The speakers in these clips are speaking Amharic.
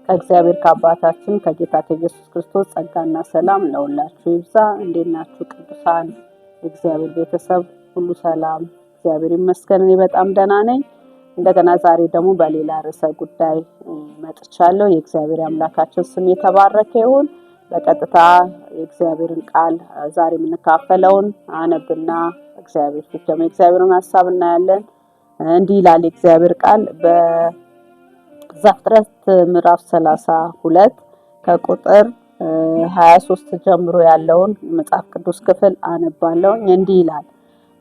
ከእግዚአብሔር ከአባታችን ከጌታ ከኢየሱስ ክርስቶስ ጸጋና ሰላም ለሁላችሁ ይብዛ። እንዴት ናችሁ ቅዱሳን? የእግዚአብሔር ቤተሰብ ሁሉ ሰላም? እግዚአብሔር ይመስገን እኔ በጣም ደህና ነኝ። እንደገና ዛሬ ደግሞ በሌላ ርዕሰ ጉዳይ መጥቻለሁ። የእግዚአብሔር አምላካችን ስም የተባረከ ይሁን። በቀጥታ የእግዚአብሔርን ቃል ዛሬ የምንካፈለውን አነብና እግዚአብሔር ፊት ደግሞ የእግዚአብሔርን ሐሳብ እናያለን። እንዲህ ይላል የእግዚአብሔር ቃል በዘፍጥረት ምዕራፍ 32 ከቁጥር 23 ጀምሮ ያለውን መጽሐፍ ቅዱስ ክፍል አነባለሁ። እንዲህ ይላል፣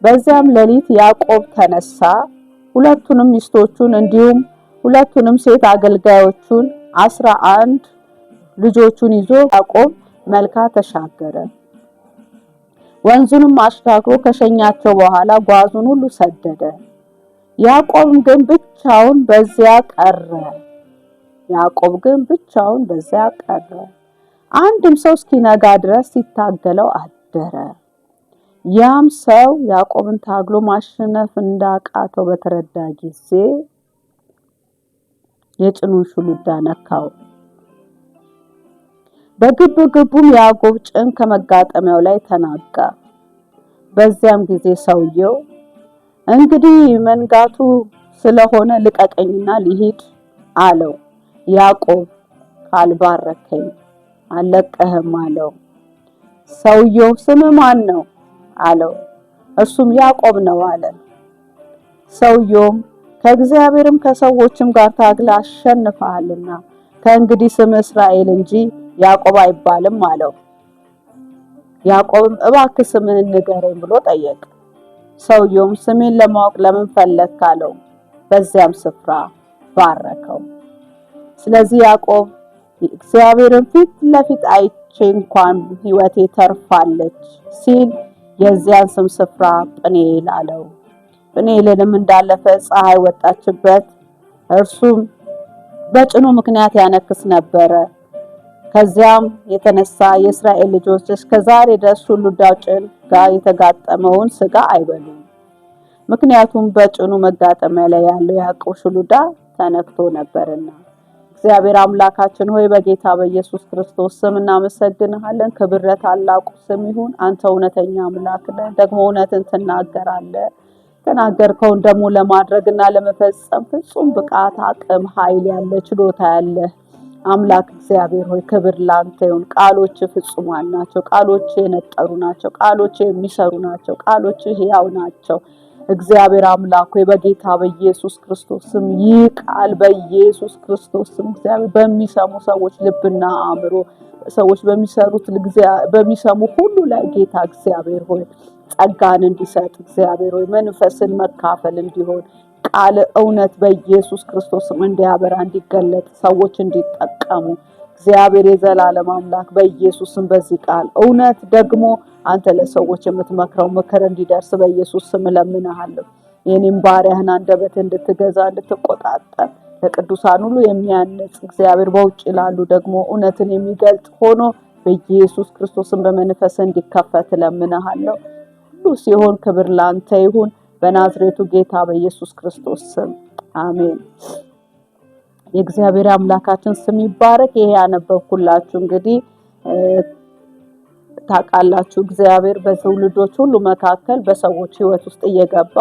በዚያም ሌሊት ያዕቆብ ተነሳ፣ ሁለቱንም ሚስቶቹን እንዲሁም ሁለቱንም ሴት አገልጋዮቹን 11 ልጆቹን ይዞ ያዕቆብ መልካ ተሻገረ። ወንዙንም አሻግሮ ከሸኛቸው በኋላ ጓዙን ሁሉ ሰደደ። ያዕቆብ ግን ብቻውን በዚያ ቀረ። አንድም ሰው እስኪነጋ ድረስ ሲታገለው አደረ። ያም ሰው ያዕቆብን ታግሎ ማሸነፍ እንዳቃተው በተረዳ ጊዜ የጭኑን ሹሉዳ ነካው። በግብግቡም ያዕቆብ ጭን ከመጋጠሚያው ላይ ተናጋ። በዚያም ጊዜ ሰውየው እንግዲህ መንጋቱ ስለሆነ ልቀቀኝና ልሂድ አለው። ያዕቆብ ካልባረከኝ አልለቅህም አለው። ሰውየው ስም ማን ነው አለው። እርሱም ያዕቆብ ነው አለ። ሰውየውም ከእግዚአብሔርም ከሰዎችም ጋር ታግለህ አሸንፈሃልና ከእንግዲህ ስም እስራኤል እንጂ ያዕቆብ አይባልም አለው። ያዕቆብም እባክህ ስምህን ንገረኝ ብሎ ጠየቀ። ሰውየውም ስሜን ለማወቅ ለምን ፈለግክ አለው። በዚያም ስፍራ ባረከው። ስለዚህ ያዕቆብ እግዚአብሔርን ፊት ለፊት አይቼ እንኳን ሕይወቴ ተርፋለች ሲል የዚያን ስም ስፍራ ጵኒኤል አለው። ጵኒኤልንም እንዳለፈ ፀሐይ ወጣችበት፣ እርሱም በጭኑ ምክንያት ያነክስ ነበረ። ከዚያም የተነሳ የእስራኤል ልጆች እስከዛሬ ድረስ ሹሉዳው ጭን ጋር የተጋጠመውን ስጋ አይበሉም። ምክንያቱም በጭኑ መጋጠሚያ ላይ ያለው ያዕቆብ ሹሉዳ ተነክቶ ነበርና። እግዚአብሔር አምላካችን ሆይ በጌታ በኢየሱስ ክርስቶስ ስም እናመሰግንሃለን። ክብር ለታላቁ ስም ይሁን። አንተ እውነተኛ አምላክ ነህ፣ ደግሞ እውነትን ትናገራለህ። ተናገርከውን ደግሞ ለማድረግና ለመፈጸም ፍጹም ብቃት፣ አቅም፣ ኃይል ያለ ችሎታ ያለ አምላክ እግዚአብሔር ሆይ ክብር ላንተ ይሁን። ቃሎች ፍጹማን ናቸው። ቃሎች የነጠሩ ናቸው። ቃሎች የሚሰሩ ናቸው። ቃሎች ሕያው ናቸው። እግዚአብሔር አምላክ ሆይ በጌታ በኢየሱስ ክርስቶስ ስም ይህ ቃል በኢየሱስ ክርስቶስ ስም እግዚአብሔር በሚሰሙ ሰዎች ልብና አእምሮ ሰዎች በሚሰሙ ሁሉ ላይ ጌታ እግዚአብሔር ሆይ ጸጋን እንዲሰጥ እግዚአብሔር ሆይ መንፈስን መካፈል እንዲሆን ቃል እውነት በኢየሱስ ክርስቶስ ስም እንዲያበራ እንዲገለጥ ሰዎች እንዲጠቀሙ እግዚአብሔር የዘላለም አምላክ በኢየሱስ ስም በዚህ ቃል እውነት ደግሞ አንተ ለሰዎች የምትመክረው ምክር እንዲደርስ በኢየሱስ ስም እለምንሃለሁ። የኔም ባሪያህን አንደበት እንድትገዛ እንድትቆጣጠር ለቅዱሳን ሁሉ የሚያንጽ እግዚአብሔር በውጭ ላሉ ደግሞ እውነትን የሚገልጥ ሆኖ በኢየሱስ ክርስቶስም በመንፈስ እንዲከፈት እለምንሃለሁ። ሁሉ ሲሆን ክብር ላንተ ይሁን በናዝሬቱ ጌታ በኢየሱስ ክርስቶስ ስም አሜን። የእግዚአብሔር አምላካችን ስም ይባረክ። ይሄ ያነበብኩላችሁ እንግዲህ ታውቃላችሁ እግዚአብሔር በትውልዶች ሁሉ መካከል በሰዎች ሕይወት ውስጥ እየገባ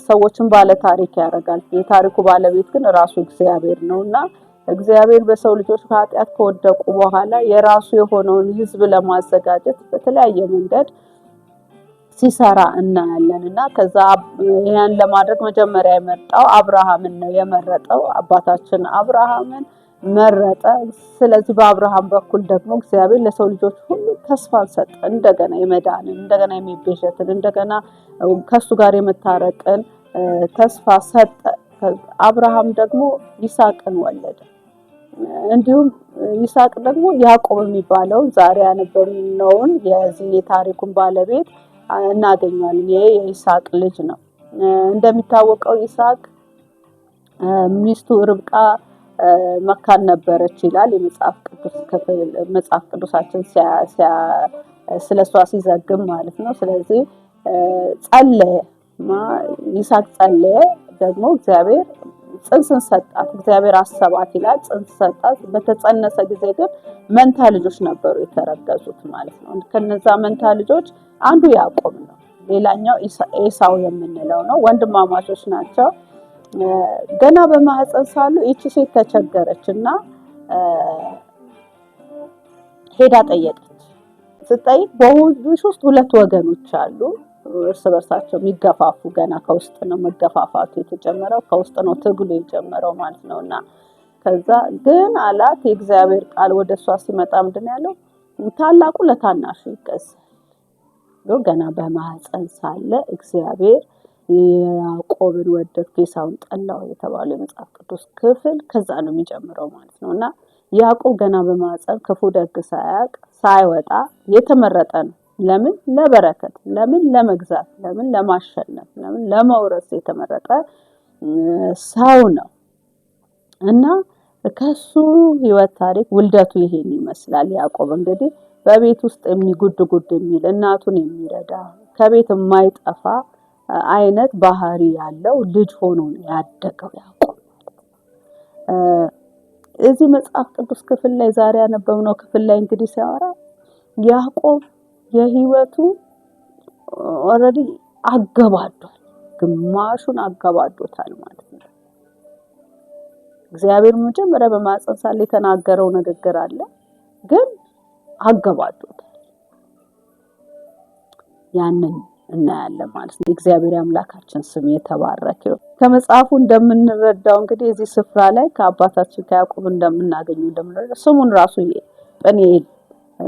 ሰዎችን ባለ ታሪክ ያደርጋል። የታሪኩ ባለቤት ግን ራሱ እግዚአብሔር ነውና እግዚአብሔር በሰው ልጆች ኃጢአት ከወደቁ በኋላ የራሱ የሆነውን ሕዝብ ለማዘጋጀት በተለያየ መንገድ ሲሰራ እናያለንና ከዛ ያን ለማድረግ መጀመሪያ የመጣው አብርሃምን ነው የመረጠው። አባታችን አብርሃምን መረጠ። ስለዚህ በአብርሃም በኩል ደግሞ እግዚአብሔር ለሰው ልጆች ሁሉ ተስፋን ሰጠ። እንደገና የመዳንን፣ እንደገና የሚቤዠትን፣ እንደገና ከሱ ጋር የመታረቅን ተስፋ ሰጠ። አብርሃም ደግሞ ይስሐቅን ወለደ። እንዲሁም ይስሐቅ ደግሞ ያዕቆብ የሚባለው ዛሬ ያነበብነውን የዚህ የታሪኩን ባለቤት እናገኛለን። ይሄ የይስሐቅ ልጅ ነው። እንደሚታወቀው ይስሐቅ ሚስቱ ርብቃ መካን ነበረች ይላል የመጽሐፍ ቅዱስ ክፍል። መጽሐፍ ቅዱሳችን ስለሷ ሲዘግብ ማለት ነው። ስለዚህ ጸለየ፣ ይስሐቅ ጸለየ። ደግሞ እግዚአብሔር ጽንስን ሰጣት። እግዚአብሔር አሰባት ይላል። ጽንስ ሰጣት። በተጸነሰ ጊዜ ግን መንታ ልጆች ነበሩ የተረገዙት ማለት ነው። ከነዛ መንታ ልጆች አንዱ ያዕቆብ ነው፣ ሌላኛው ኤሳው የምንለው ነው። ወንድማማቾች ናቸው። ገና በማህፀን ሳሉ ይቺ ሴት ተቸገረች እና ሄዳ ጠየቀች። ስትጠይቅ በውሽ ውስጥ ሁለት ወገኖች አሉ፣ እርስ በርሳቸው የሚገፋፉ። ገና ከውስጥ ነው መገፋፋቱ የተጀመረው፣ ከውስጥ ነው ትግሉ የጀመረው ማለት ነውና ከዛ ግን አላት የእግዚአብሔር ቃል ወደሷ ሲመጣ ምንድን ያለው? ታላቁ ለታናሹ ይገዛል። ገና በማህፀን ሳለ እግዚአብሔር ያዕቆብን ወደድኩ ኤሳውን ጠላሁ የተባለው የመጽሐፍ ቅዱስ ክፍል ከዛ ነው የሚጀምረው ማለት ነውና ያዕቆብ ገና በማህፀን ክፉ ደግ ሳያውቅ ሳይወጣ የተመረጠ ነው። ለምን? ለበረከት። ለምን? ለመግዛት። ለምን? ለማሸነፍ። ለምን? ለመውረስ የተመረጠ ሰው ነው እና ከሱ ህይወት ታሪክ ውልደቱ ይሄን ይመስላል። ያዕቆብ እንግዲህ በቤት ውስጥ የሚጉድ የሚል እናቱን የሚረዳ ከቤት የማይጠፋ አይነት ባህሪ ያለው ልጅ ሆኖ ያደገው ያዕቆብ እዚህ መጽሐፍ ቅዱስ ክፍል ላይ ዛሬ ያነበብነው ክፍል ላይ እንግዲህ ሲያወራ ያዕቆብ የህይወቱ ኦሬዲ አገባዷል፣ ግማሹን አገባዶታል ማለት ነው። እግዚአብሔር መጀመሪያ በማህፀን ሳለ የተናገረው ንግግር አለ፣ ግን አገባዶታል። ያንን እናያለን ማለት ነው። እግዚአብሔር አምላካችን ስም የተባረከ ይሁን። ከመጽሐፉ እንደምንረዳው እንግዲህ እዚህ ስፍራ ላይ ከአባታችን ከያዕቆብ እንደምናገኘው እንደምንረዳው ስሙን ራሱ ጵኒኤል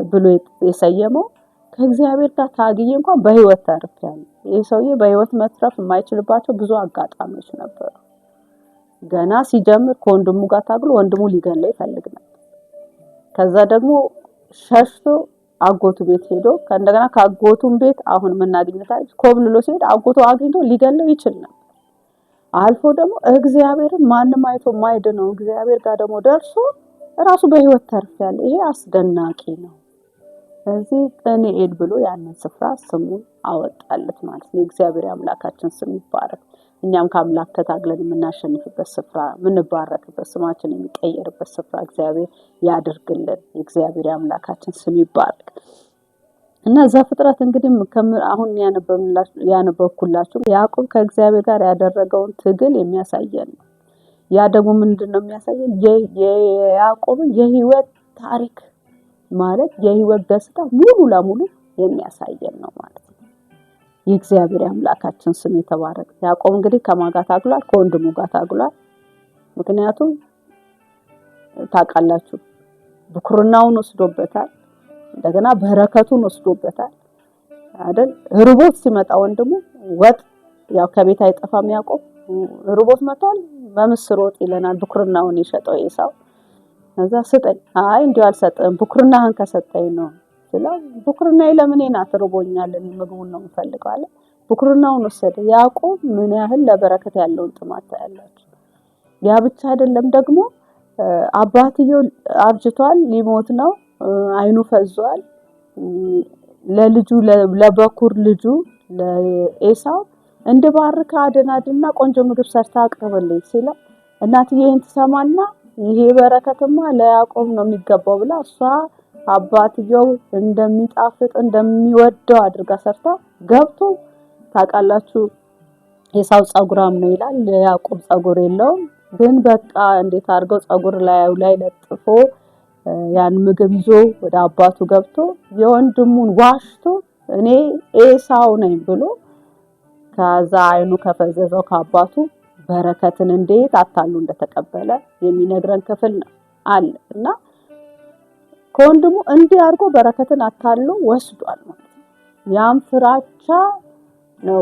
ብሎ የሰየመው ከእግዚአብሔር ጋር ታግዬ እንኳን በህይወት ተርፌያለሁ። ይህ ሰውዬ በህይወት መትረፍ የማይችልባቸው ብዙ አጋጣሚዎች ነበሩ። ገና ሲጀምር ከወንድሙ ጋር ታግሎ ወንድሙ ሊገለው ይፈልግ ነበር። ከዛ ደግሞ ሸሽቶ አጎቱ ቤት ሄዶ ከእንደገና ከአጎቱም ቤት አሁን የምናገኝታል ኮብልሎ ሲሄድ አጎቱ አግኝቶ ሊገለው ይችል ነበር። አልፎ ደግሞ እግዚአብሔርን ማንም አይቶ ማይድነው እግዚአብሔር ጋር ደግሞ ደርሶ ራሱ በህይወት ተርፌያለሁ። ይሄ አስደናቂ ነው። ስለዚህ ጵኒኤል ብሎ ያንን ስፍራ ስሙን አወጣለት ማለት ነው። እግዚአብሔር አምላካችን ስም ይባረክ። እኛም ከአምላክ ተታግለን የምናሸንፍበት ስፍራ የምንባረክበት ስማችን የሚቀየርበት ስፍራ እግዚአብሔር ያድርግልን። እግዚአብሔር አምላካችን ስም ይባረክ። እና ዘፍጥረት እንግዲህ አሁን ያነበብኩላችሁ ያዕቆብ ከእግዚአብሔር ጋር ያደረገውን ትግል የሚያሳየን ነው። ያ ደግሞ ምንድነው የሚያሳየን? የያዕቆብን የህይወት ታሪክ ማለት የህይወት ገጽታ ሙሉ ለሙሉ የሚያሳየን ነው ማለት ነው። የእግዚአብሔር አምላካችን ስም የተባረከ። ያዕቆብ እንግዲህ ከማን ጋር ታግሏል? ከወንድሙ ጋር ታግሏል። ምክንያቱም ታውቃላችሁ ብኩርናውን ወስዶበታል፣ እንደገና በረከቱን ወስዶበታል አይደል? ርቦት ሲመጣ ወንድሙ ወጥ ያው ከቤት አይጠፋም። ያዕቆብ ርቦት መጥቷል፣ በምስር ወጥ ይለናል ብኩርናውን የሸጠው ኤሳው። ከዛ ስጠኝ፣ አይ እንዲሁ አልሰጠም ብኩርናህን ከሰጠኝ ነው ስለው ብኩርናዬ ለምን ናት? ርቦኛል፣ ምግቡን ነው የምፈልገው አለ። ብኩርናውን ወሰደ። ያዕቆብ ምን ያህል ለበረከት ያለውን ጥማት ታያላችሁ። ያ ብቻ አይደለም ደግሞ አባትየው አርጅቷል፣ ሊሞት ነው፣ አይኑ ፈዟል። ለልጁ ለበኩር ልጁ ለኤሳው እንድባርክ አደናድና ቆንጆ ምግብ ሰርታ አቅርብልኝ ሲለው እናትዬን ትሰማና ይሄ በረከትማ ለያዕቆብ ነው የሚገባው ብላ እሷ አባትየው እንደሚጣፍጥ እንደሚወደው አድርጋ ሰርታ ገብቶ ታውቃላችሁ። ኤሳው ጸጉራም ነው ይላል፣ ያዕቆብ ጸጉር የለውም። ግን በቃ እንዴት አድርገው ጸጉር ላይ ለጥፎ ያን ምግብ ይዞ ወደ አባቱ ገብቶ የወንድሙን ዋሽቶ እኔ ኤሳው ነኝ ብሎ ከዛ አይኑ ከፈዘዘው ከአባቱ በረከትን እንዴት አታሉ እንደተቀበለ የሚነግረን ክፍል ነው አለ እና ከወንድሙ እንዲህ አድርጎ በረከትን አታሉ ወስዷል ማለት ነው። ያም ፍራቻ ነው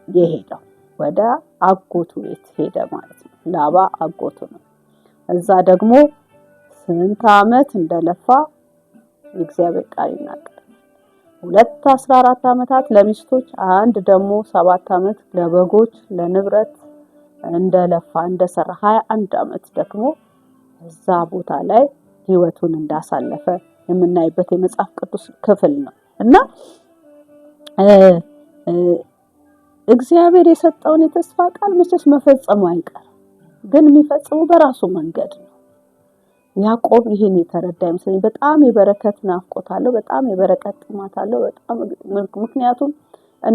የሄደው ወደ አጎቱ ቤት ሄደ ማለት ነው። ላባ አጎቱ ነው። እዛ ደግሞ ስንት ዓመት እንደለፋ የእግዚአብሔር ቃል ይናገራል። 14 ዓመታት ለሚስቶች፣ አንድ ደግሞ 7 ዓመት ለበጎች ለንብረት እንደለፋ እንደሰራ 21 ዓመት ደግሞ እዛ ቦታ ላይ ህይወቱን እንዳሳለፈ የምናይበት የመጽሐፍ ቅዱስ ክፍል ነው እና እግዚአብሔር የሰጠውን የተስፋ ቃል መቼስ መፈጸሙ አይቀርም። ግን የሚፈጽመው በራሱ መንገድ ነው። ያዕቆብ ይሄን የተረዳ ይመስለኝ። በጣም የበረከት ናፍቆት አለው፣ በጣም የበረከት ጥማት አለው። በጣም ምክንያቱም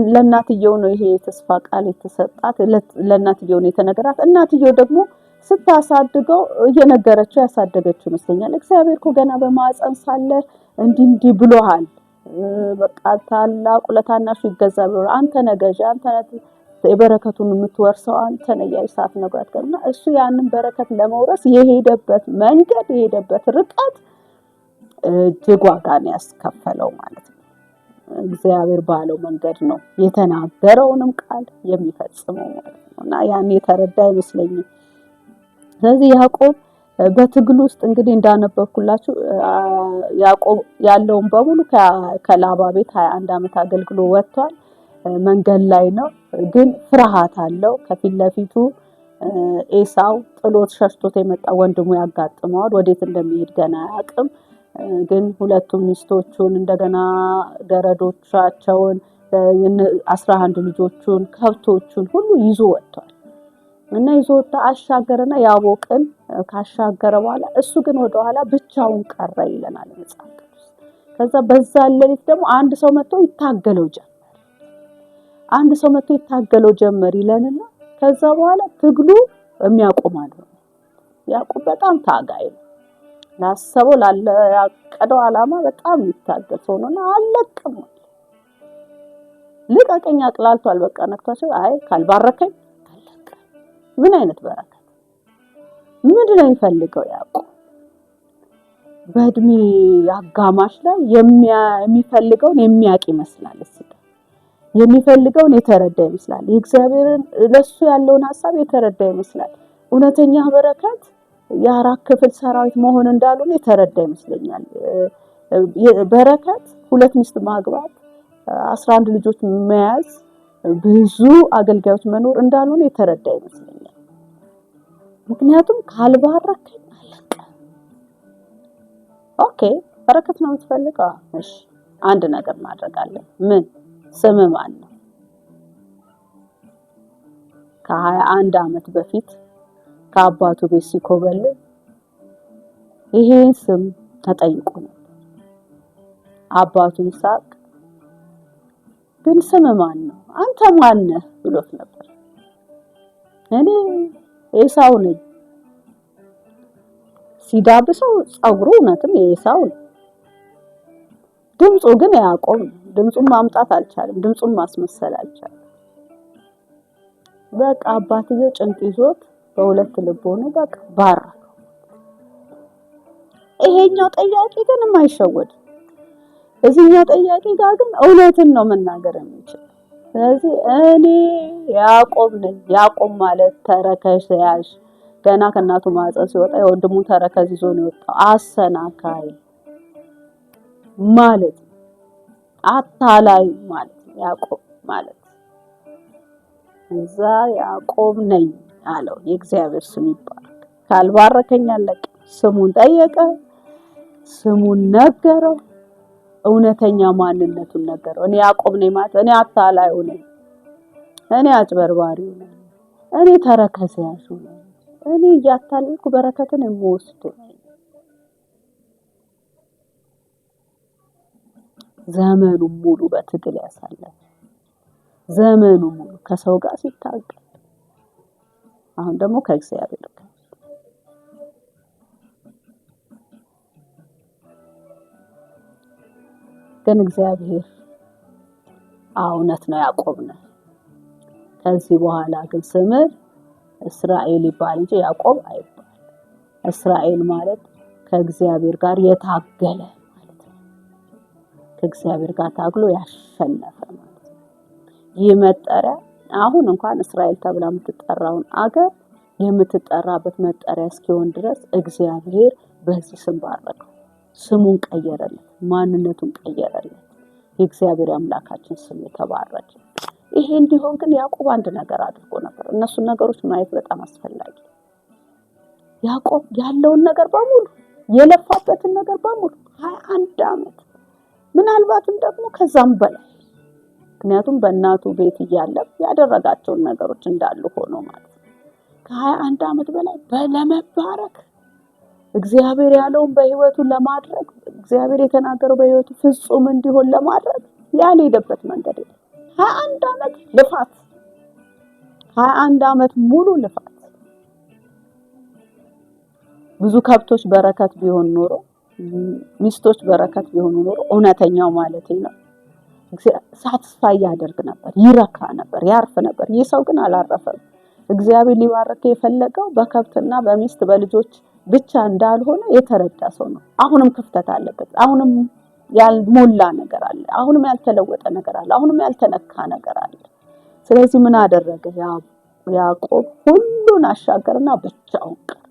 ለእናትየው ነው ይሄ የተስፋ ቃል የተሰጣት፣ ለእናትየው ነው የተነገራት። እናትየው ደግሞ ስታሳድገው እየነገረችው ያሳደገችው ይመስለኛል። እግዚአብሔር እኮ ገና በማዕፀን ሳለ እንዲህ ብሎሃል፣ በቃ ታላቁ ለታናሹ ይገዛል ብሎ አንተ ነገጂ፣ አንተ የበረከቱን የምትወርሰው አንተ ነህ እያለች ሳትነግራት ቀርና እሱ ያንን በረከት ለመውረስ የሄደበት መንገድ የሄደበት ርቀት እጅግ ዋጋን ያስከፈለው ማለት ነው። እግዚአብሔር ባለው መንገድ ነው የተናገረውንም ቃል የሚፈጽመው ማለት ነው። እና ያን የተረዳ አይመስለኝም። ስለዚህ ያዕቆብ በትግል ውስጥ እንግዲህ እንዳነበብኩላችሁ ያዕቆብ ያለውን በሙሉ ከላባ ቤት 21 ዓመት አገልግሎ ወጥቷል። መንገድ ላይ ነው፣ ግን ፍርሃት አለው። ከፊት ለፊቱ ኤሳው ጥሎት ሸሽቶት የመጣ ወንድሙ ያጋጥመዋል። ወዴት እንደሚሄድ ገና አያውቅም። ግን ሁለቱም ሚስቶቹን እንደገና ገረዶቻቸውን 11 ልጆቹን ከብቶቹን ሁሉ ይዞ ወጥቷል። እና ይዞ ወጣ፣ አሻገረና ያቦቅን ካሻገረ በኋላ እሱ ግን ወደኋላ ብቻውን ቀረ ይለናል መጽሐፍ ቅዱስ። ከዛ በዛ ሌሊት ደግሞ አንድ ሰው መጥቶ ይታገለው ጀመር ይለንና ከዛ በኋላ ትግሉ የሚያቆም አይደለም። ያዕቆብ በጣም ታጋይ ነው። ላሰበው ያቀደው ዓላማ በጣም ይታገል ሰው ነውና አለቅም ልቀቀኝ አቅላልቷል። በቃ ነክቷቸው አይ ካልባረከኝ አለቀ። ምን አይነት በረከት ምንድን ነው የሚፈልገው ያዕቆብ? በእድሜ አጋማሽ ላይ የሚፈልገውን የሚያውቅ ይመስላል። የሚፈልገውን የተረዳ ይመስላል። የእግዚአብሔርን ለሱ ያለውን ሐሳብ የተረዳ ይመስላል። እውነተኛ በረከት የአራት ክፍል ሰራዊት መሆን እንዳልሆነ የተረዳ ይመስለኛል። በረከት 2 ሚስት ማግባት፣ 11 ልጆች መያዝ፣ ብዙ አገልጋዮች መኖር እንዳልሆነ የተረዳ ይመስለኛል። ምክንያቱም ካልባረከኝ አለቀ። ኦኬ በረከት ነው የምትፈልገው? እሺ አንድ ነገር ማድረግ አለ። ምን? ስም ማን ነው? ከ21 ዓመት በፊት ከአባቱ ቤት ሲኮበል ይሄ ስም ተጠይቆ ነው። አባቱ ይስሐቅ ግን ስም ማን ነው? አንተ ማን ነህ ብሎት ነበር። እኔ ኤሳው ነኝ። ሲዳብሰው ጸጉሩ እውነትም የኤሳው ነው። ድምፁ ግን ያዕቆብ ነው። ድምፁን ማምጣት አልቻለም። ድምፁን ማስመሰል አልቻለም። በቃ አባትየው ጭንቅ ይዞት በሁለት ልብ ሆኖ በቃ ባረከው። ይሄኛው ጠያቂ ግን የማይሸወድ እዚህኛው ጠያቂ ጋር ግን እውነትን ነው መናገር የሚችል። ስለዚህ እኔ ያዕቆብ ነኝ። ያዕቆብ ማለት ተረከዝ ያዥ፣ ገና ከእናቱ ማህፀን ሲወጣ የወንድሙ ተረከዝ ይዞ ነው የወጣው። አሰናካይ ማለት አታላይ ማለት ያዕቆብ ማለት እዛ ያዕቆብ ነኝ አለው። የእግዚአብሔር ስም ይባረክ። ካልባረከኝ አለቀ። ስሙን ጠየቀ፣ ስሙን ነገረው፣ እውነተኛ ማንነቱን ነገረው። እኔ ያዕቆብ ነኝ ማለት እኔ አታላዩ ነኝ፣ እኔ አጭበርባሪው ነኝ፣ እኔ ተረከዝ ያዡ ነኝ፣ እኔ እያታለልኩ በረከትን የምወስድ ነኝ። ዘመኑን ሙሉ በትግል ያሳለፈ፣ ዘመኑን ሙሉ ከሰው ጋር ሲታገል፣ አሁን ደግሞ ከእግዚአብሔር ጋር። ግን እግዚአብሔር እውነት ነው ያዕቆብ ነው። ከዚህ በኋላ ግን ስምህ እስራኤል ይባል እንጂ ያዕቆብ አይባል። እስራኤል ማለት ከእግዚአብሔር ጋር የታገለ ማለት ነው። ከእግዚአብሔር ጋር ታግሎ ያሸነፈ ማለት ነው። ይህ መጠሪያ አሁን እንኳን እስራኤል ተብላ የምትጠራውን አገር የምትጠራበት መጠሪያ እስኪሆን ድረስ እግዚአብሔር በዚህ ስም ባረከው። ስሙን ቀየረለት፣ ማንነቱን ቀየረለት። የእግዚአብሔር አምላካችን ስም የተባረከ። ይሄ እንዲሆን ግን ያዕቆብ አንድ ነገር አድርጎ ነበር። እነሱን ነገሮች ማየት በጣም አስፈላጊ። ያዕቆብ ያለውን ነገር በሙሉ የለፋበትን ነገር በሙሉ 21 ዓመት ምናልባትም ደግሞ ከዛም በላይ፣ ምክንያቱም በእናቱ ቤት እያለ ያደረጋቸውን ነገሮች እንዳሉ ሆኖ ማለት ነው። ከ21 ዓመት በላይ ለመባረክ እግዚአብሔር ያለውን በህይወቱ ለማድረግ እግዚአብሔር የተናገረው በህይወቱ ፍጹም እንዲሆን ለማድረግ ያልሄደበት መንገድ የለም። 21 ዓመት ልፋት፣ 21 ዓመት ሙሉ ልፋት። ብዙ ከብቶች በረከት ቢሆን ኖሮ፣ ሚስቶች በረከት ቢሆኑ ኖሮ እውነተኛው ማለት ነው ሳትስፋይ ያደርግ ነበር፣ ይረካ ነበር፣ ያርፍ ነበር። ይህ ሰው ግን አላረፈም። እግዚአብሔር ሊባረክ የፈለገው በከብትና በሚስት በልጆች ብቻ እንዳልሆነ የተረዳ ሰው ነው። አሁንም ክፍተት አለበት። አሁንም ያልሞላ ነገር አለ። አሁንም ያልተለወጠ ነገር አለ። አሁንም ያልተነካ ነገር አለ። ስለዚህ ምን አደረገ? ያዕቆብ ሁሉን አሻገርና ብቻውን ቀረ።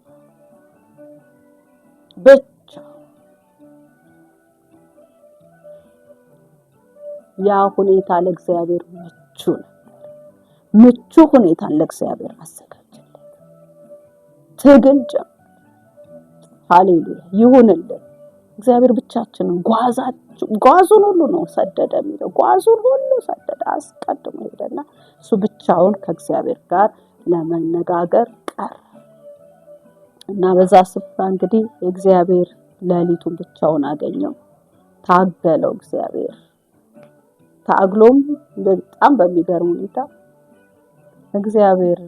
ያ ሁኔታ ለእግዚአብሔር ምቹ ነው። ምቹ ሁኔታን ለእግዚአብሔር አዘጋጀለት። ትግል ጀመረ። ሃሌሉያ ይሁንልን። እግዚአብሔር ብቻችንን ጓዙን ሁሉ ነው ሰደደ የሚለው። ጓዙን ሁሉ ሰደደ፣ አስቀድሞ ሄደና እሱ ብቻውን ከእግዚአብሔር ጋር ለመነጋገር ቀረ እና በዛ ስፍራ እንግዲህ እግዚአብሔር ሌሊቱን ብቻውን አገኘው። ታገለው እግዚአብሔር። ታግሎም በጣም በሚገርም ሁኔታ እግዚአብሔር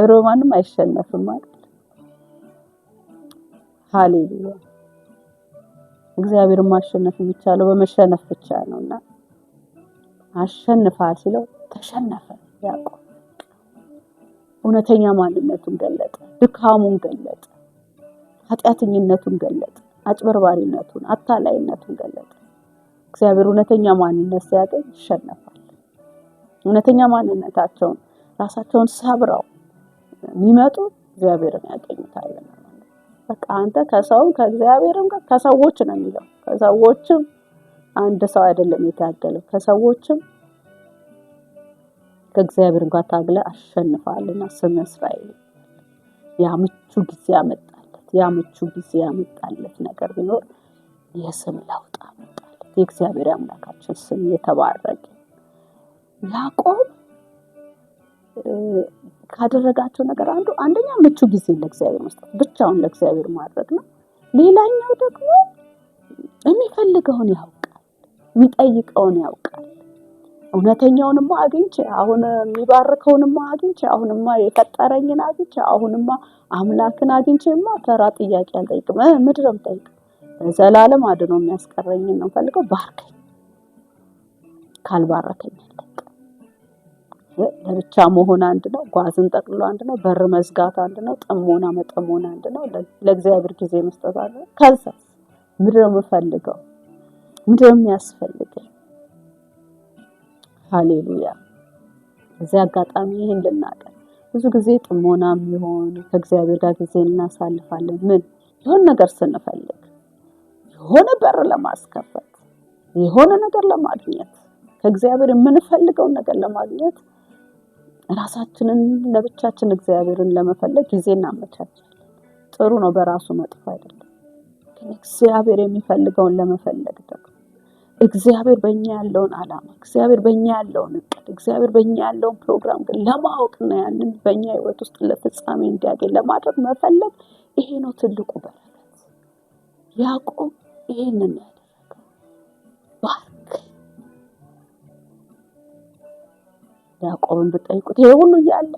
በማንም አይሸነፍም ማለት ሃሌሉያ። እግዚአብሔር ማሸነፍ የሚቻለው በመሸነፍ ብቻ ነውና አሸንፋ ሲለው ተሸነፈ። ያዕቆብ እውነተኛ ማንነቱን ገለጠ፣ ድካሙን ገለጠ፣ ኃጢአተኝነቱን ገለጠ፣ አጭበርባሪነቱን፣ አታላይነቱን ገለጠ። እግዚአብሔር እውነተኛ ማንነት ሲያገኝ ይሸነፋል። እውነተኛ ማንነታቸውን ራሳቸውን ሰብረው የሚመጡ እግዚአብሔርን ያገኙታል። በቃ አንተ ከሰውም ከእግዚአብሔርም ጋር ከሰዎች ነው የሚለው። ከሰዎችም አንድ ሰው አይደለም የታገለው፣ ከሰዎችም ከእግዚአብሔርም ጋር ታግለ አሸንፋልና ስም እስራኤል። ያ ምቹ ጊዜ ያመጣለት ነገር ቢኖር የስም ለውጥ አመጣለት። የእግዚአብሔር አምላካችን ስም የተባረከ። ያዕቆብ ካደረጋቸው ነገር አንደኛ ምቹ ጊዜ ለእግዚአብሔር መስጠት፣ ብቻውን ለእግዚአብሔር ማድረግ ነው። ሌላኛው ደግሞ የሚፈልገውን ያውቃል፣ የሚጠይቀውን ያውቃል። እውነተኛውንማ አግኝቼ አሁን የሚባርከውንማ አግኝቼ አሁንማ የፈጠረኝን አግኝቼ አሁንማ አምላክን አግኝቼማ ተራ ጥያቄ አልጠይቅም። ምድርም ጠይቅ በዘላለም አድኖ የሚያስቀረኝን ነው ፈልገው ባርከኝ። ካልባረከኝ ለብቻ መሆን አንድ ነው፣ ጓዝን ጠቅልሎ አንድ ነው፣ በር መዝጋት አንድ ነው፣ ጥሞና መጠሞን አንድ ነው፣ ለእግዚአብሔር ጊዜ መስጠት አንድ ነው። ከዛ ምድር የምፈልገው ምድር የሚያስፈልገኝ ሃሌሉያ። እዚህ አጋጣሚ ይሄን ልናገር። ብዙ ጊዜ ጥሞናም ይሆን ከእግዚአብሔር ጋር ጊዜ እናሳልፋለን። ምን የሆነ ነገር ስንፈልግ፣ የሆነ በር ለማስከፈት፣ የሆነ ነገር ለማግኘት፣ ከእግዚአብሔር የምንፈልገው ነገር ለማግኘት ራሳችንን ለብቻችን እግዚአብሔርን ለመፈለግ ጊዜ እናመቻቻለን። ጥሩ ነው፣ በራሱ መጥፎ አይደለም። ግን እግዚአብሔር የሚፈልገውን ለመፈለግ ደግሞ እግዚአብሔር በእኛ ያለውን ዓላማ፣ እግዚአብሔር በእኛ ያለውን እቅድ፣ እግዚአብሔር በእኛ ያለውን ፕሮግራም ግን ለማወቅና ያንን በእኛ ህይወት ውስጥ ለፍጻሜ እንዲያገኝ ለማድረግ መፈለግ፣ ይሄ ነው ትልቁ በረከት። ያዕቆብ ይሄንን ያደረገው ባርክ። ያዕቆብን ብትጠይቁት ይሄ ሁሉ እያለ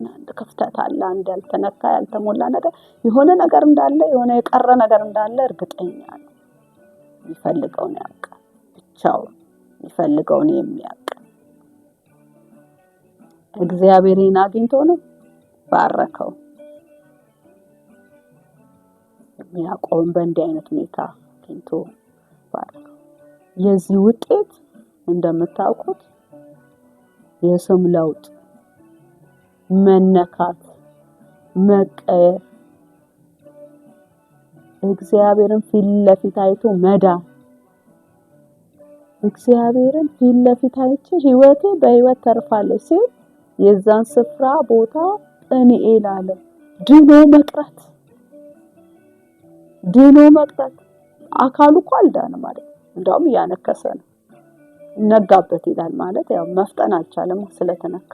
አንድ ክፍተት አለ፣ አንድ ያልተነካ ያልተሞላ ነገር፣ የሆነ ነገር እንዳለ፣ የሆነ የቀረ ነገር እንዳለ እርግጠኛ ነው። የሚፈልገውን ያውቃል፣ ብቻውን የሚፈልገውን የሚያውቅ እግዚአብሔርን አግኝቶ ነው ባረከው። ያዕቆብን በእንዲህ አይነት ሁኔታ አግኝቶ ባረከው። የዚህ ውጤት እንደምታውቁት የስም ለውጥ፣ መነካት፣ መቀየር፣ እግዚአብሔርን ፊት ለፊት አይቶ መዳን። እግዚአብሔርን ፊት ለፊት አይቼ ህይወቴ በህይወት ተርፋለች ሲል የዛን ስፍራ ቦታ ጵኒኤል አለ። ድኖ መቅረት። አካሉ እኮ አልዳንም ማለት እንደውም እያነከሰ ነው። ነጋበት ይላል ማለት ያው መፍጠን አልቻለም ስለተነካ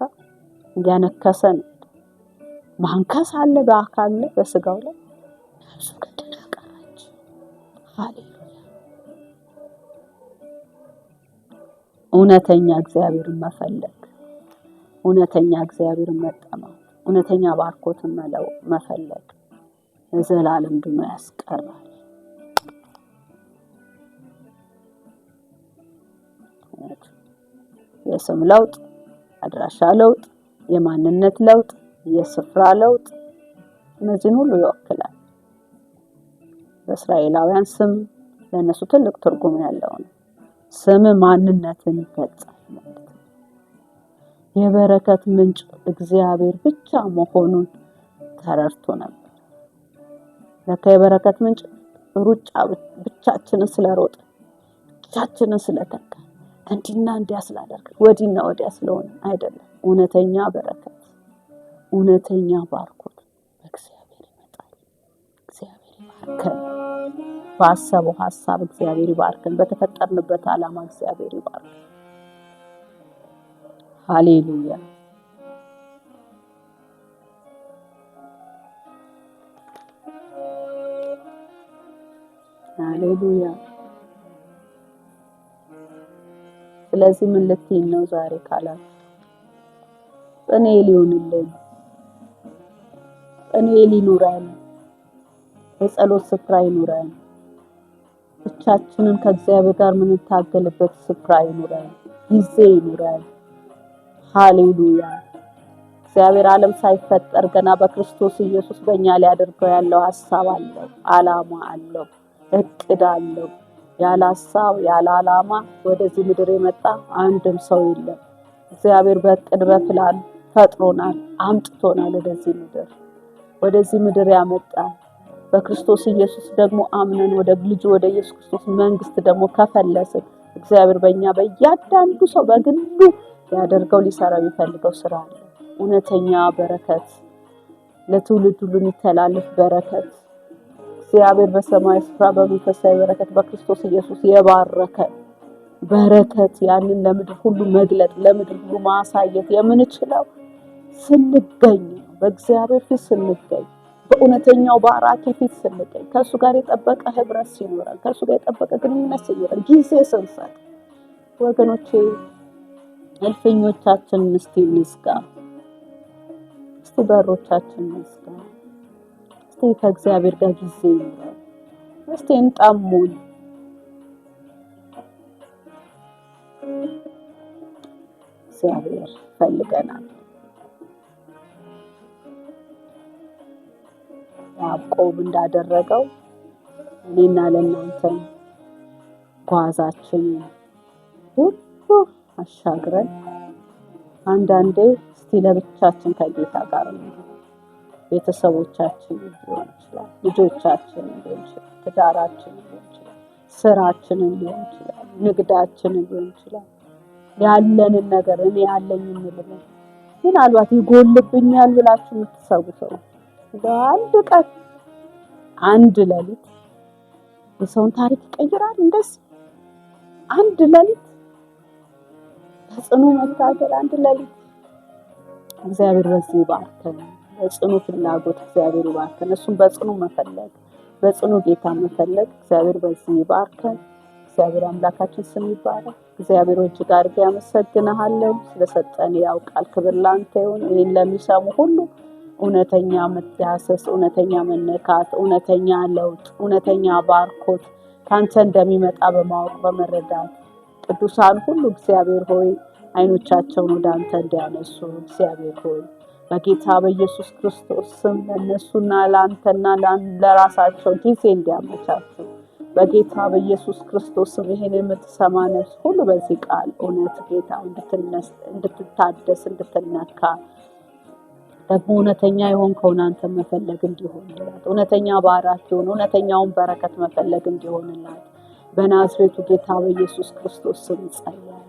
እያነከሰ ነው። ማንከስ አለ በአካል ላይ በስጋው ላይ ነፍሱ ገደል ቀረች። ሃሌሉያ። እውነተኛ እግዚአብሔርን መፈለግ፣ እውነተኛ እግዚአብሔርን መጠማት፣ እውነተኛ ባርኮትን መፈለግ ለዘላለም ድኖ ያስቀራል። የስም ለውጥ፣ አድራሻ ለውጥ፣ የማንነት ለውጥ፣ የስፍራ ለውጥ እነዚህን ሁሉ ይወክላል። በእስራኤላውያን ስም ለእነሱ ትልቅ ትርጉም ያለው ነው። ስም ማንነትን ይገልጻል ማለት ነው። የበረከት ምንጭ እግዚአብሔር ብቻ መሆኑን ተረድቶ ነበር። ለካ የበረከት ምንጭ ሩጫ ብቻችንን ስለሮጥ ብቻችንን ስለተካ እንዲና እንዲያ ስላደርግ ወዲና ወዲያ ስለሆነ አይደለም። እውነተኛ በረከት፣ እውነተኛ ባርኮት በእግዚአብሔር ይመጣል። እግዚአብሔር ይባርከን። ባሰበው ሐሳብ እግዚአብሔር ይባርከን። በተፈጠርንበት ዓላማ እግዚአብሔር ይባርከን። ሃሌሉያ። ሃሌሉያ። ስለዚህ ምን ልትይኝ ነው ዛሬ ካላችሁ፣ እኔ ሊሆንልን እኔ ሊኖረን የጸሎት ስፍራ ይኑረን። ብቻችንን ከእግዚአብሔር ጋር የምንታገልበት ስፍራ ይኑረን፣ ጊዜ ይኑረን። ሃሌሉያ። እግዚአብሔር ዓለም ሳይፈጠር ገና በክርስቶስ ኢየሱስ በእኛ ሊያደርገው ያለው ሐሳብ አለው፣ ዓላማ አለው፣ እቅድ አለው። ያለ ሐሳብ ያለ ዓላማ ወደዚህ ምድር የመጣ አንድም ሰው የለም። እግዚአብሔር በእቅድ በፕላን ፈጥሮናል፣ አምጥቶናል ወደዚህ ምድር ያመጣ በክርስቶስ ኢየሱስ ደግሞ አምነን ወደ ልጁ ወደ ኢየሱስ ክርስቶስ መንግስት ደግሞ ከፈለስን እግዚአብሔር በእኛ በእያንዳንዱ ሰው በግሉ ያደርገው ሊሰራው የሚፈልገው ስራ አለ። እውነተኛ በረከት፣ ለትውልድ ሁሉ የሚተላለፍ በረከት፣ እግዚአብሔር በሰማይ ስፍራ በመንፈሳዊ በረከት በክርስቶስ ኢየሱስ የባረከ በረከት፣ ያንን ለምድር ሁሉ መግለጥ ለምድር ሁሉ ማሳየት የምንችለው ስንገኝ፣ በእግዚአብሔር ፊት ስንገኝ፣ በእውነተኛው ባራኪ ፊት ስንገኝ፣ ከእሱ ጋር የጠበቀ ህብረት ሲኖረን፣ ከእሱ ጋር የጠበቀ ግንኙነት ሲኖረን፣ ጊዜ ስንሰጥ ወገኖቼ እልፍኞቻችንን እስቲ እንዝጋ፣ እስቲ በሮቻችንን እንዝጋ፣ እስቲ ከእግዚአብሔር ጋር ጊዜ ይኖረን፣ እስቲ እንጣሙን። እግዚአብሔር ፈልገናል። ያዕቆብ እንዳደረገው እኔና ለእናንተ ጓዛችንን ሁሉ አሻግረን አንዳንዴ እስቲ ለብቻችን ከጌታ ጋር ነው። ቤተሰቦቻችን ሊሆን ይችላል፣ ልጆቻችን ሊሆን ይችላል፣ ትዳራችን ሊሆን ይችላል፣ ስራችንን ሊሆን ይችላል፣ ንግዳችንን ሊሆን ይችላል። ያለንን ነገር እኔ ያለኝን ልበል ምናልባት ይጎልብኛል ብላችሁ የምትሰቡ ሰው በአንድ ቀን አንድ ሌሊት የሰውን ታሪክ ይቀይራል። እንደዚህ አንድ ሌሊት በጽኑ መታገል፣ አንድ ሌሊት እግዚአብሔር በዚህ ይባርከን። በጽኑ ፍላጎት እግዚአብሔር ይባርከን። እሱም በጽኑ መፈለግ፣ በጽኑ ጌታ መፈለግ እግዚአብሔር በዚህ ይባርከን። እግዚአብሔር አምላካችን ስም ይባረክ። እግዚአብሔር እጅግ አድርጌ አመሰግንሃለሁ ስለሰጠን ያው ቃል። ክብር ላንተ ይሁን። ይህን ለሚሰሙ ሁሉ እውነተኛ መዳሰስ፣ እውነተኛ መነካት፣ እውነተኛ ለውጥ፣ እውነተኛ ባርኮት ካንተ እንደሚመጣ በማወቅ በመረዳት ቅዱሳን ሁሉ እግዚአብሔር ሆይ አይኖቻቸውን ወደ አንተ እንዲያነሱ እግዚአብሔር ሆይ በጌታ በኢየሱስ ክርስቶስ ስም ለነሱና ለአንተና ለራሳቸው ጊዜ እንዲያመቻቹ በጌታ በኢየሱስ ክርስቶስ ስም ይሄን የምትሰማ ነፍስ ሁሉ በዚህ ቃል እውነት ጌታ እንድትታደስ እንድትነካ ደግሞ እውነተኛ የሆንከውን አንተ መፈለግ እንዲሆንላት፣ እውነተኛ ባራኪውን እውነተኛውን በረከት መፈለግ እንዲሆንላት በናዝሬቱ ጌታ በኢየሱስ ክርስቶስ ስም ጸልያለሁ።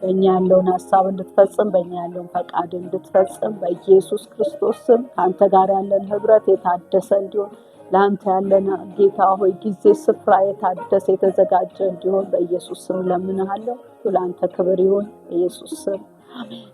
በእኛ ያለውን ሐሳብ እንድትፈጽም፣ በእኛ ያለውን ፈቃድ እንድትፈጽም በኢየሱስ ክርስቶስ ስም ከአንተ ጋር ያለን ህብረት የታደሰ እንዲሆን፣ ለአንተ ያለን ጌታ ሆይ ጊዜ ስፍራ የታደሰ የተዘጋጀ እንዲሆን በኢየሱስ ስም ለምንሃለሁ። ለአንተ ክብር ይሁን በኢየሱስ ስም አሜን።